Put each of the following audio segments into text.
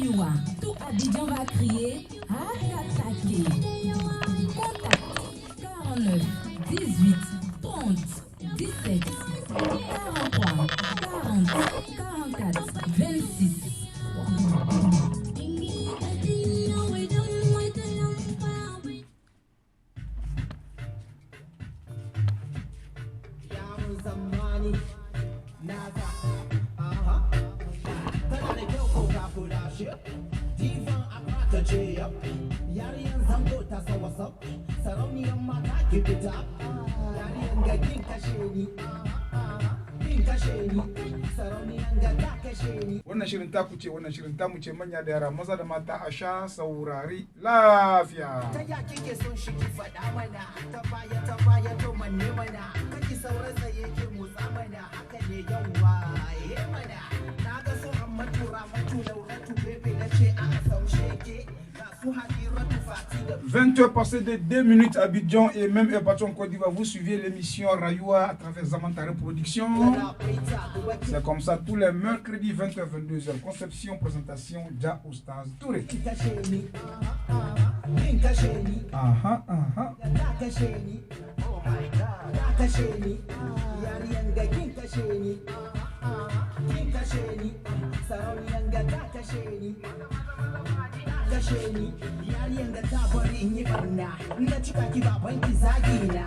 Niwa. Tout Abidjan va crier Hakatake. Contact 49 18 30 17 43 40 44 26. Wannan shirin ta kuce, wannan shirin ta mu ce manya da yara maza da mata a sha saurari lafiya. Ta ya kike son shi ki faɗa mana, ta baya to manne mana, kake sauran tsaye ke motsa mana, haka ne yawa mana. Na ga su Hammatu Ramatu Lauratu bebe na ce a saushe ke, ga su Hadiratu Fati da 20h passées de 2 minutes à Abidjan et même à Abidjan Côte d'Ivoire. Vous suivez l'émission Rayoua à travers Zamantare Production. C'est comme ça tous les mercredis 20h-22h. Conception, présentation, Dja Oustaz Touré. kashe ni yariyan da ta bari in yi barna na cika ki baban ki zagi na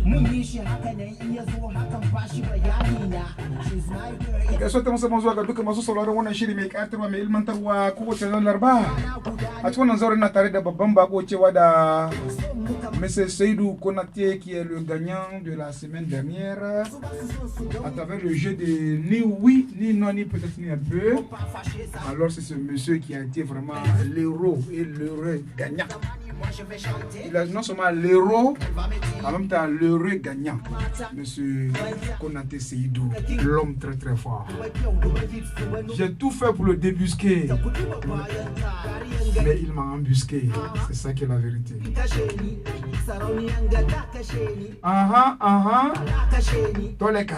mun yi shi haka nan in ya zo hakan ba shi bayani na she's my girl. Gaisuwa ta musamman zuwa ga duka masu sauraron wannan shiri mai ƙayatarwa mai ilmantarwa kowace ranar Laraba. A cikin wannan zauren na tare da babban bako cewa da Monsieur Seydou Konaté qui est le gagnant de la semaine dernière à travers le jeu de ni oui, ni non, ni peut-être ni un peu. Alors c'est ce monsieur qui a été vraiment l'héros et l'heureux gagnant. Il a non seulement l'héros, en même temps l'heureux gagnant. Monsieur Konaté Seydou, l'homme très très fort. J'ai tout fait pour le débusquer, mais il m'a embusqué. C'est ça qui est la vérité. Toleka.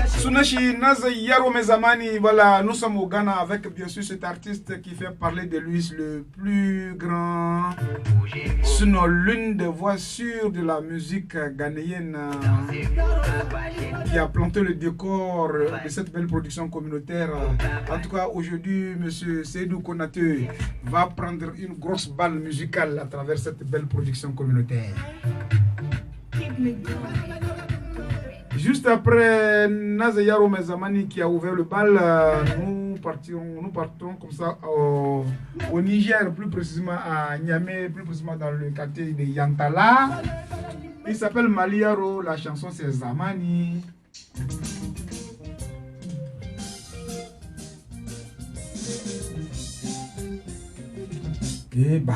Sunashi Nazayaro Mezamani, voilà, nous sommes au Ghana avec bien sûr cet artiste qui fait parler de lui, le plus grand, sinon l'une des voix sûres de la musique ghanéenne, qui a planté le décor de cette belle production communautaire. En tout cas, aujourd'hui, monsieur Seydou Konaté va prendre une grosse balle musicale à travers cette belle production communautaire. Juste après Nazayaro Mezamani qui a ouvert le bal, nous partons comme ça au Niger, plus précisément à Niamey, plus précisément dans le quartier de Yantala. Il s'appelle Maliaro, la chanson c'est Zamani. Et bah.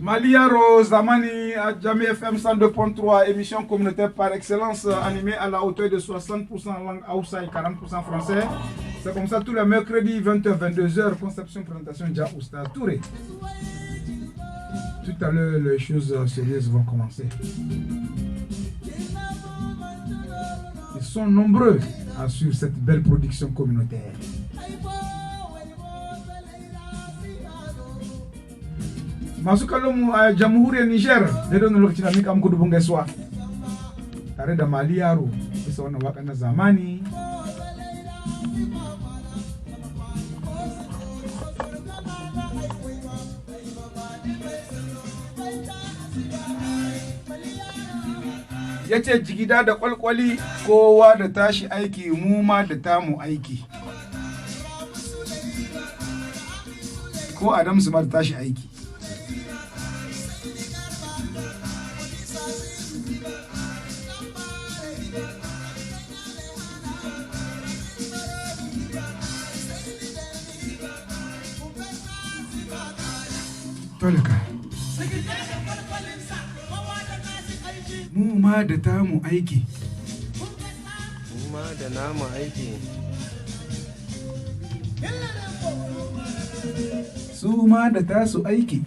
Maliaro Zamani à Djamé FM 102.3, émission communautaire par excellence, animée à la hauteur de 60% en langue Hausa et 40% français. C'est comme ça tous les mercredis 20h-22h, conception présentation Dja Ousta Touré. Tout à l'heure, les choses sérieuses vont commencer. Ils sont nombreux à suivre cette belle production communautaire. Masukalomu a Jamhuri ya Niger, ndio nilokina mika mkudu bungeswa. Tare da Maliaro, sasa wana waka na zamani. Yace jigida da kwalkwali kowa da tashi aiki mu ma da tamu aiki. Ko Adam su ma da tashi aiki. Tolika. Mu ma da tamu aiki. Mu ma da namu aiki. Su ma da tasu aiki.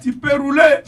Tu peux rouler.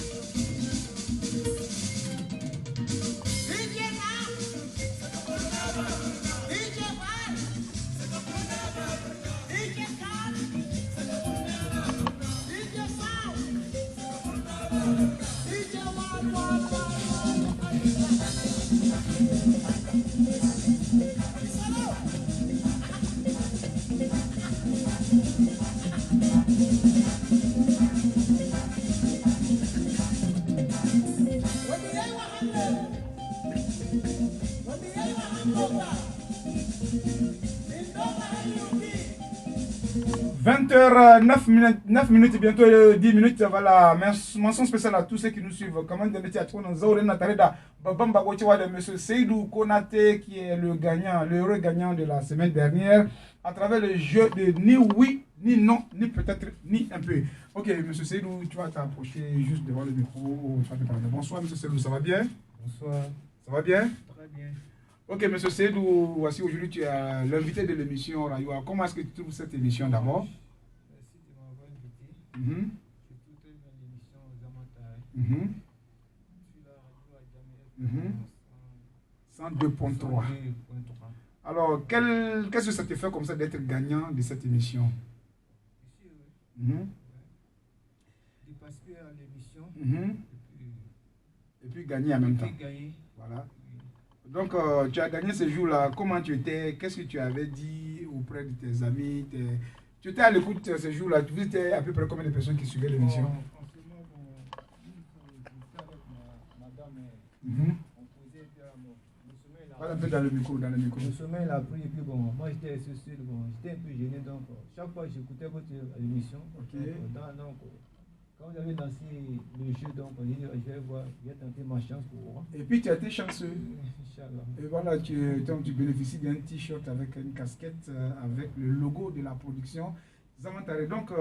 « 9 minutes, bientôt 10 minutes, voilà, mention spéciale à tous ceux qui nous suivent. Comment de métier à M. Seydou Konaté, qui est le gagnant, l'heureux gagnant de la semaine dernière, à travers le jeu de ni oui, ni non, ni peut-être, ni un peu. Ok, M. Seydou, tu vas t'approcher juste devant le micro, tu vas te parler. Bonsoir, M. Seydou, ça va bien? Bonsoir. Ça va bien? Très bien. Ok, M. Seydou, voici aujourd'hui, tu es l'invité de l'émission Rayoua. Comment est-ce que tu trouves cette émission d'abord? Merci de m'avoir invité. Mhm. Je trouve très bien l'émission Zamantaï. Mhm. Je suis la radio à Djamé. 102.3. Alors, qu'est-ce que ça te fait comme ça d'être gagnant de cette émission? Ici, Mhm. de participer à l'émission Mhm. Et puis gagner en même temps. et gagner. Voilà. Donc, tu as gagné ce jour-là. Comment tu étais? Qu'est-ce que tu avais dit auprès de tes amis? Tu étais à l'écoute ce jour-là. Tu étais à peu près combien de personnes qui suivaient l'émission? En ce moment, j'étais avec madame. Mhm. On posait le sommeil là. Voilà un peu dans le micro, dans le micro. Le sommeil l'a pris et puis bon, moi j'étais associé, bon, j'étais un peu gêné donc chaque fois j'écoutais votre émission. Ok. Donc, quand vous avez lancé le jeu, donc je vais voir, je vais tenter ma chance pour. Et puis tu as été chanceux. Inch'Allah. Et voilà, tu bénéficies d'un t-shirt avec une casquette avec le logo de la production Zamantare. Donc,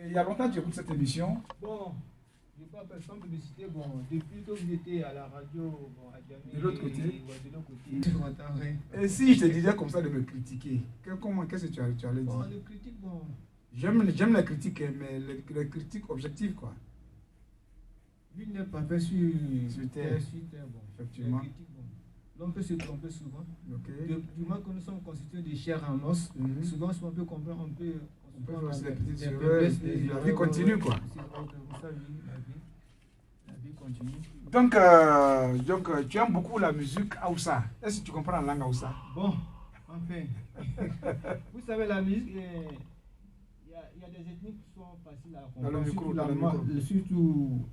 il y a longtemps que tu écoutes cette émission. Bon, je ne vais pas faire sans publicité. Bon, depuis que vous étiez à la radio, bon, à Djamé, De l'autre côté. Ouais, de l'autre côté. Je m'entends rien. Et si je te disais comme ça de me critiquer, qu'est-ce que tu allais dire? Bon, le critique, bon. J'aime les critiques, mais les critiques objectives, quoi. Lui n'est pas fait sur terre. Bon. Effectivement. Les critiques, bon. L'on peut se tromper souvent. Ok. Du moins que nous sommes constitués de chair en os, Mhm. souvent si on peut comprendre, on peut faire aussi les petites des erreurs, faiblesses, et la vie erreurs, continue, quoi. C'est ça, oui, la vie puis continue. Donc, tu aimes beaucoup la musique Hausa. Est-ce que tu comprends la langue Hausa? Bon, enfin. Vous savez, la musique, il y a des ethnies qui sont faciles à comprendre. Surtout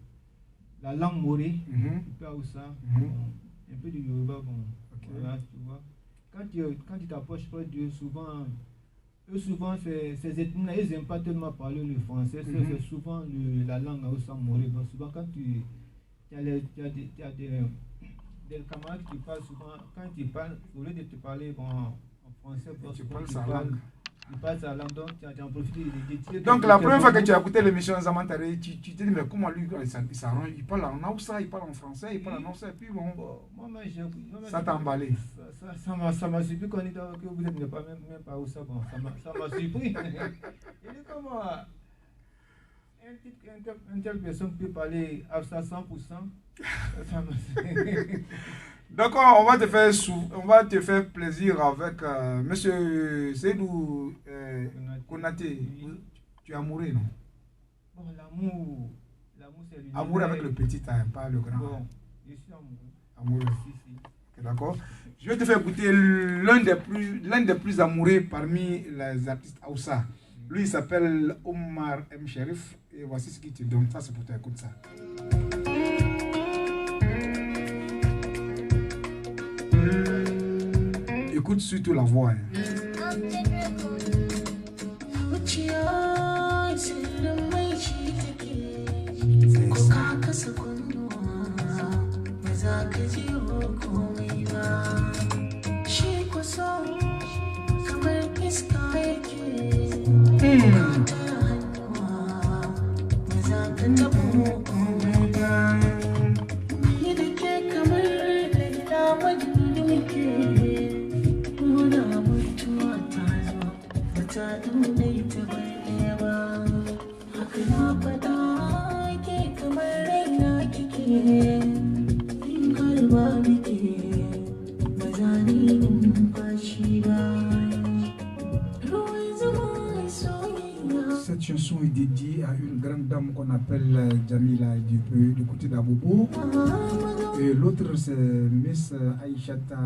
la langue morée, un peu Hausa, un peu du Yoruba. Bon, voilà, tu vois. Quand tu t'approches pas d'eux, souvent, ces ethnies-là, ils n'aiment pas tellement parler le français. C'est souvent la langue Hausa morée. Donc, souvent, quand tu as des camarades qui parlent souvent, quand ils parlent, au lieu de te parler en français, tu parles sa langue. Ils parlent sa langue, donc tu en profites de tirer. Donc la première fois que tu as écouté l'émission Zamantare, tu te dis mais comment lui il s'arrange, il parle en Hausa, il parle en français, il parle en Hausa, et puis bon, ça t'a emballé. Ça m'a surpris quand il dit que vous n'êtes pas même pas Hausa, bon, ça m'a surpris. Il dit comment une telle personne peut parler Hausa 100%. Ça m'a Donc on va te faire plaisir avec Monsieur Seydou Konaté. Tu es amoureux, non? Bon, l'amour c'est l'univers. Amoureux avec le petit, hein, pas le grand. Bon, je suis amoureux. Amoureux. Si. Okay, d'accord. Je vais te faire écouter l'un des plus amoureux parmi les artistes Hausa. Lui, il s'appelle Omar M. Sharif. Et voici ce qu'il te donne. Ça, c'est pour toi. Écoute ça. Écoute surtout la voix. Hein. Cette chanson est dédiée à une grande dame qu'on appelle Jamila du côté d'Abobo. Et l'autre c'est Miss Aïchata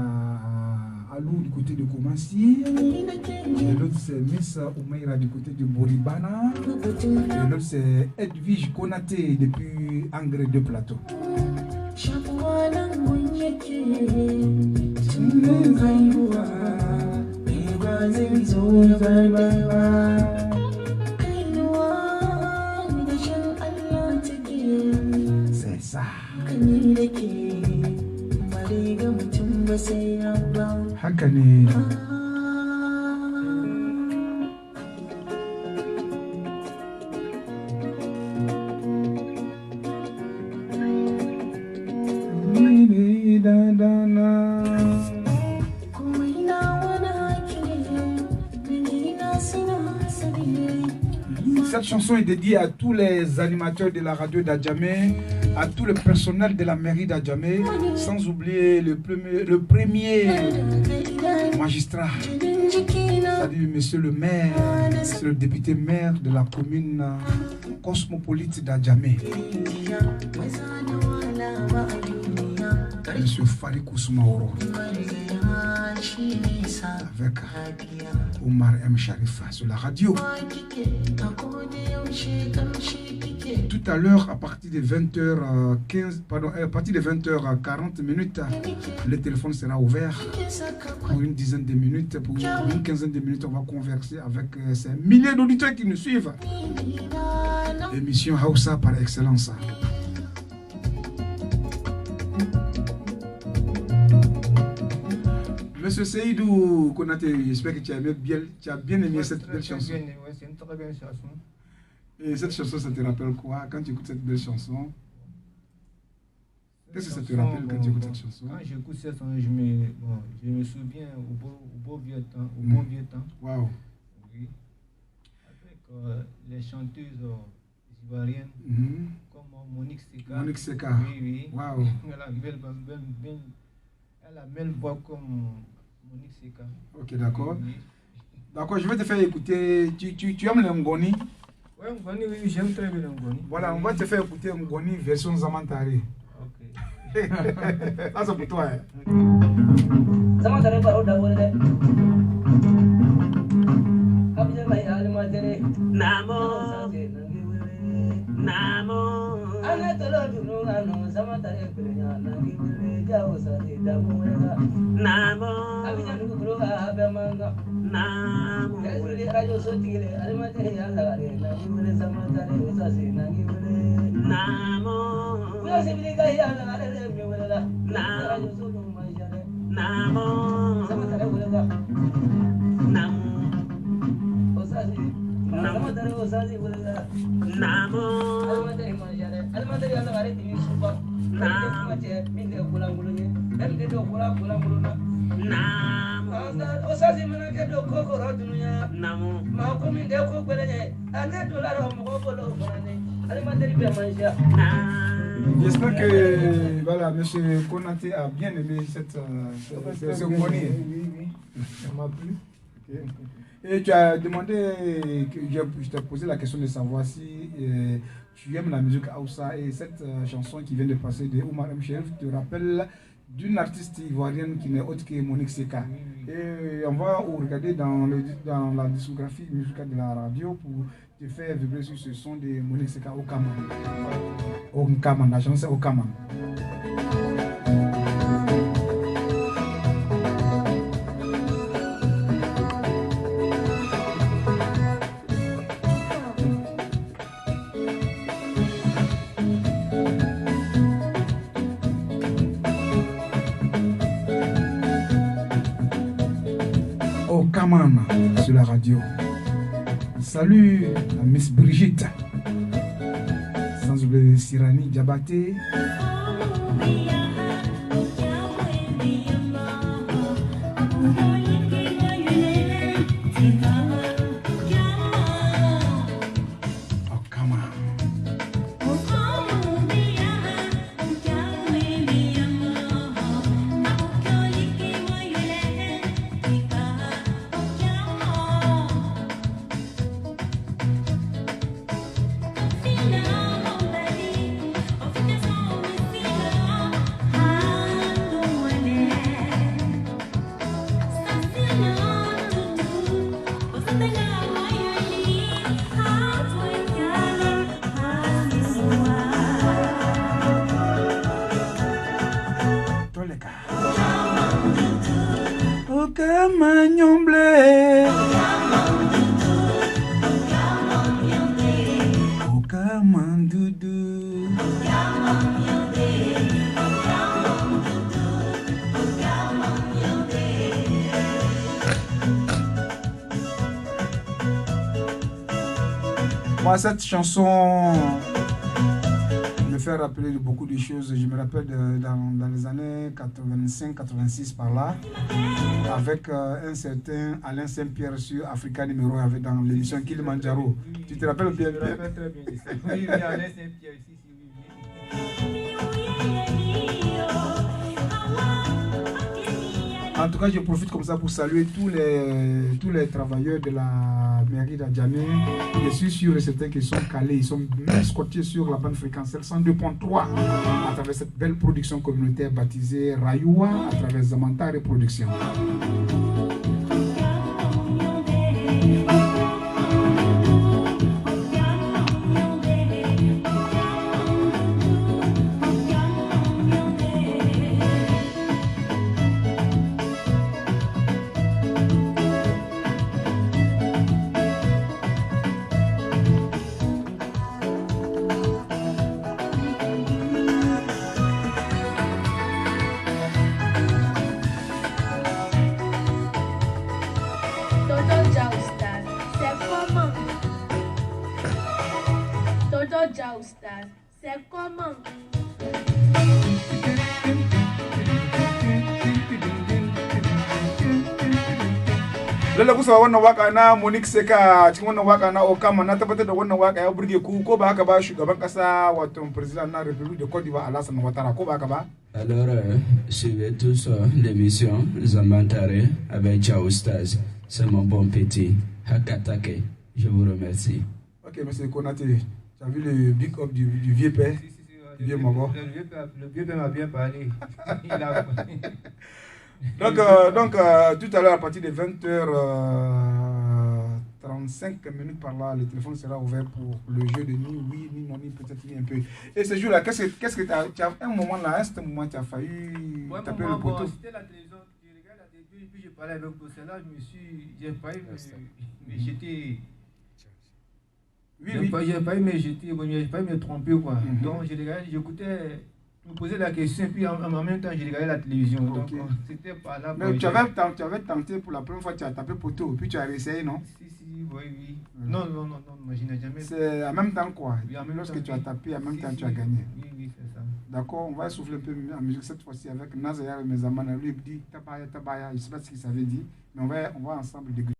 Alou du côté de Koumassi. Et l'autre c'est Miss Oumaira du côté de Boribana. Et l'autre c'est Edwige Konaté depuis Angre de Plateau. C'est ça. Hakane. Cette chanson est dédiée à tous les animateurs de la radio d'Adjamé, à tout le personnel de la mairie d'Adjamé, sans oublier le premier magistrat, c'est-à-dire monsieur le maire, c'est le député maire de la commune cosmopolite d'Adjamé, monsieur Farikou Soumaoro, avec Omar M. Sharifa sur la radio. Tout à l'heure, à partir de 20h15, pardon, à partir de 20h40 minutes, le téléphone sera ouvert pour une dizaine de minutes, pour une quinzaine de minutes, on va converser avec ces milliers d'auditeurs qui nous suivent. Émission Hausa par excellence. Monsieur Seydou Konaté, j'espère que tu as bien aimé cette belle chanson. C'est une très belle chanson. Et cette chanson, ça te rappelle quoi quand tu écoutes cette belle chanson? Qu'est-ce que ça te rappelle quand tu écoutes cette chanson? Quand j'écoute cette chanson, je me souviens au beau vieux temps. Waouh. Oui. Avec les chanteuses ivoiriennes comme Monique Seka. Monique Seka. Oui. Waouh. Elle a la même voix comme Monique Seka. Ok, d'accord. Oui. D'accord, je vais te faire écouter. Tu aimes le Ngoni? Ouais, Ngoni, oui, j'aime très bien Ngoni. Voilà, on va te faire écouter Ngoni version Zamantare. Ok. Ça, c'est pour toi. Zamantare paro d'abord. Abdel May Almadere. Namo. Namo. Anatolo Dunano, Zamantare Pena, Nangi, Jausa, Damuela. Namo. Abidjan Gura, Abamanga. Namo. Radio Sotile, Almadere, Nangi, Zamantare, Nangi, Namo. We are simply Gayana, Namo. Namo. Zamantare Willa. Namo. Almadari Osazi Willa. Namo. Almadari Manjare. Almadari Alvari Supa. Namo. Minde Kulanguluni. Minde Kulanguluna. Namo. Osazi Manakedo Koko Rodunia. Namo. Makomi de Kokole. Anatolaro Mokolo Forane. Almadari Manja. J'espère que voilà, M. Konaté a bien aimé cette cérémonie. Oui, ça m'a plu. Okay. Et tu as demandé, je t'ai posé la question de savoir si tu aimes la musique Aoussa et cette chanson qui vient de passer de Oumar M. Cherif te rappelle d'une artiste ivoirienne qui n'est autre que Monique Seka. Et on va regarder dans la discographie musicale de la radio pour te faire vibrer sur ce son de Monique Seka Okaman. Okaman, la chanson c'est Okaman. Okaman sur la radio. Salut à Miss Brigitte. Sans oublier Sirani Diabaté. Moi, cette chanson me fait rappeler de beaucoup de choses. Je me rappelle dans les années 85-86 par là, avec un certain Alain Saint-Pierre sur Africa numéro 1 dans l'émission Kilimanjaro. Tu te rappelles bien? Je me rappelle très bien de ça. Oui, Alain Saint-Pierre ici, oui. En tout cas, je profite comme ça pour saluer tous les travailleurs de la mairie d'Adjamé. Je suis sûr et certain qu'ils sont calés, ils sont bien scotchés sur la bande fréquentielle 102.3 à travers cette belle production communautaire baptisée Rayoua à travers Zamantare Production. C'est comment? Lalle kusa wannan waka na Monique Seka cikin wannan waka na Okaman na tabbatar da wannan waka ya burge ku ko ba haka ba shugaban kasa wato president na République de Côte d'Ivoire Alassane Ouattara ko ba haka ba? Alors, suivez tous l'émission Zamantare avec Ciao Stars. C'est mon bon petit Hakatake. Je vous remercie. Ok, Ok, monsieur Konaté, tu as vu le big up du vieux père? Si, Du vieux Mogo. Le vieux père m'a bien parlé. Il a... Donc, tout à l'heure, à partir de 20h35 minutes par là, le téléphone sera ouvert pour le jeu de nuit, oui, ni non, ni peut-être ni un peu. Et ce jour-là, qu'est-ce que tu as un moment là, à ce moment, tu as failli taper le poteau? C'était la télévision, je regarde la télévision, puis je parlais avec vous. C'est là j'ai failli me jeter. Oui. J'ai failli me jeter, j'ai failli me tromper, quoi. Donc, j'écoutais. Je me posais la question, puis en même temps, j'ai regardé la télévision. Donc, c'était pas là. Mais tu avais tenté pour la première fois, tu as tapé poteau, puis tu as réessayé, non? Si, oui. Non, je n'ai jamais. C'est en même temps quoi? Oui, en même Lorsque temps, tu as tapé, en même temps, si, tu as gagné. Oui, c'est ça. D'accord, on va souffler un peu en musique cette fois-ci avec Nazaya et Mezamana. Lui, il dit Tabaya. Je ne sais pas ce qu'il savait dire, mais on va ensemble déguster.